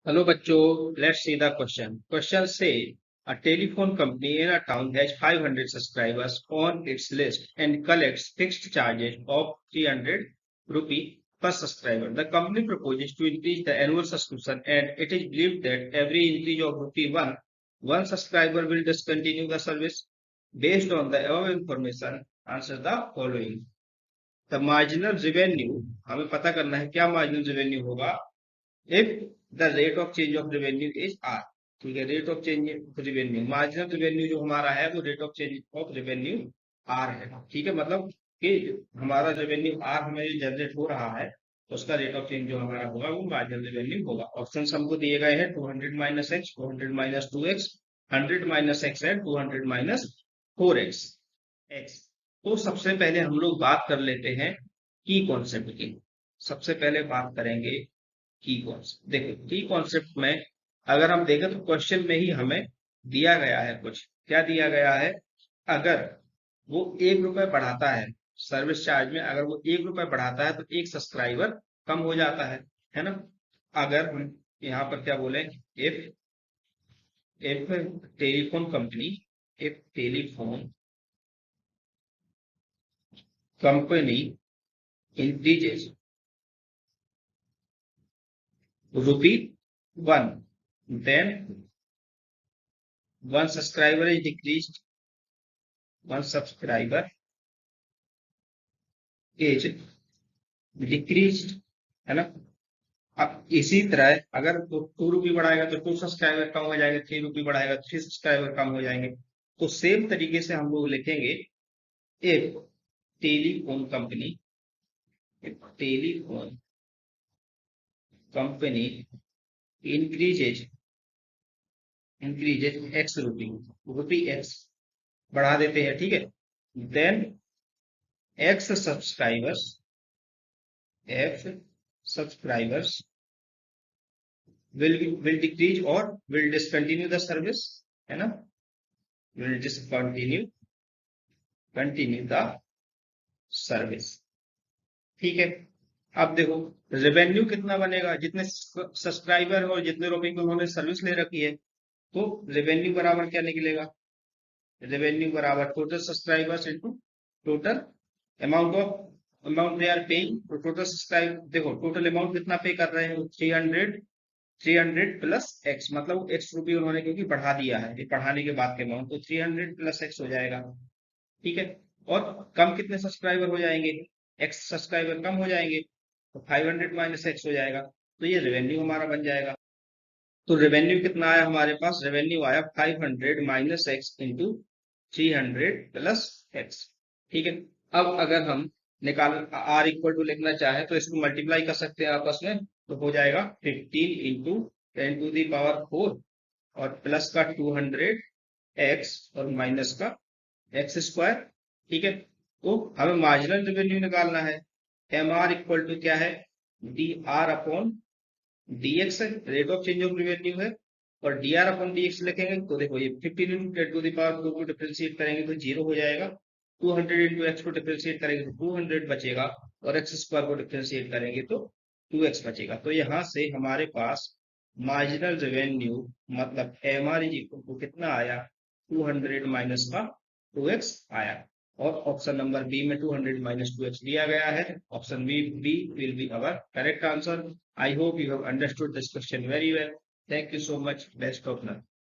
Hello, bachcho. Let's see the question. Question say a telephone company in a town has 500 subscribers on its list and collects fixed charges of 300 rupee per subscriber. The company proposes to increase the annual subscription, and it is believed that every increase of rupee one subscriber will discontinue the service. Based on the above information, answer the following. The marginal revenue हमें पता करना है क्या marginal revenue होगा if the rate of change of revenue is r। ठीक है, rate of change of revenue, marginal revenue जो हमारा है वो rate of change of revenue R है। ठीक है, मतलब कि हमारा रेवेन्यू आर हमें जनरेट हो रहा है तो उसका रेट ऑफ चेंज जो हमारा होगा वो मार्जिनल रेवेन्यू होगा। ऑप्शन हमको दिए गए हैं 200 minus x, 200 minus 2x, 100 minus x and 200 minus 4x x. तो सबसे पहले हम लोग बात कर लेते हैं की कॉन्सेप्ट की। सबसे पहले बात करेंगे की कॉन्सेप्ट। देखो की कॉन्सेप्ट में अगर हम देखें तो क्वेश्चन में ही हमें दिया गया है कुछ, क्या दिया गया है, अगर वो 1 रुपए बढ़ाता है सर्विस चार्ज में, अगर वो 1 रुपए बढ़ाता है तो एक सब्सक्राइबर कम हो जाता है ना। अगर हम यहाँ पर क्या बोले, if if telephone company if telephone company increases ₹1, then one subscriber is decreased, one subscriber is decreased, है ना। अब इसी तरह अगर तो 2 रुपये बढ़ाएगा तो 2 सब्सक्राइबर कम हो जाएंगे, 3 रुपये बढ़ाएगा 3 सब्सक्राइबर कम हो जाएंगे। तो सेम तरीके से हम लोग लिखेंगे if telephone company increases X rupee X बढ़ा देते हैं, ठीक है। Then X subscribers will decrease or will discontinue the service, है ना, will discontinue the service। ठीक है, अब देखो रेवेन्यू कितना बनेगा, जितने सब्सक्राइबर और जितने रुपए की उन्होंने सर्विस ले रखी है, तो रेवेन्यू बराबर क्या निकलेगा, रेवेन्यू बराबर total subscribers into total amount they are paying. तो टोटल सब्सक्राइब देखो टोटल अमाउंट कितना पे कर रहे हैं, 300 प्लस एक्स, मतलब एक्स रुपये उन्होंने क्योंकि बढ़ा दिया है, ये बढ़ाने के बाद के अमाउंट, तो 300 प्लस एक्स हो जाएगा। ठीक है, और कम कितने सब्सक्राइबर हो जाएंगे, एक्स सब्सक्राइबर कम हो जाएंगे तो 500 माइनस एक्स हो जाएगा, तो ये रेवेन्यू हमारा बन जाएगा। तो रेवेन्यू कितना आया हमारे पास, रेवेन्यू आया 500 minus x into 300 plus x. ठीक है, अब अगर हम निकाल आर इक्वल टू लिखना चाहे तो इसको मल्टीप्लाई कर सकते हैं आपस में, तो हो जाएगा 15 इंटू 10⁴ और प्लस का 200 एक्स और माइनस का एक्स स्क्वायर। ठीक है, तो हमें मार्जिनल रेवेन्यू निकालना है। एम आर इक्वल टू क्या है, D R upon D x, rate of change of revenue है, और D R upon D x लिखेंगे तो देखो ये 15 इंटू 10⁴ को डिफरेंशिएट करेंगे तो 0 हो जाएगा, 200 इंटू एक्स को डिफरेंशिएट करेंगे तो 200 बचेगा, और एक्स स्क्वायर को डिफरेंशिएट करेंगे तो 2x बचेगा। तो यहाँ से हमारे पास मार्जिनल रेवेन्यू मतलब M R is equal to कितना आया, 200 माइनस का 2x आया, और ऑप्शन नंबर बी में 200 माइनस 2x दिया गया है। Option B will be our correct answer. I hope you have understood this question very well. Thank you so much, best of luck.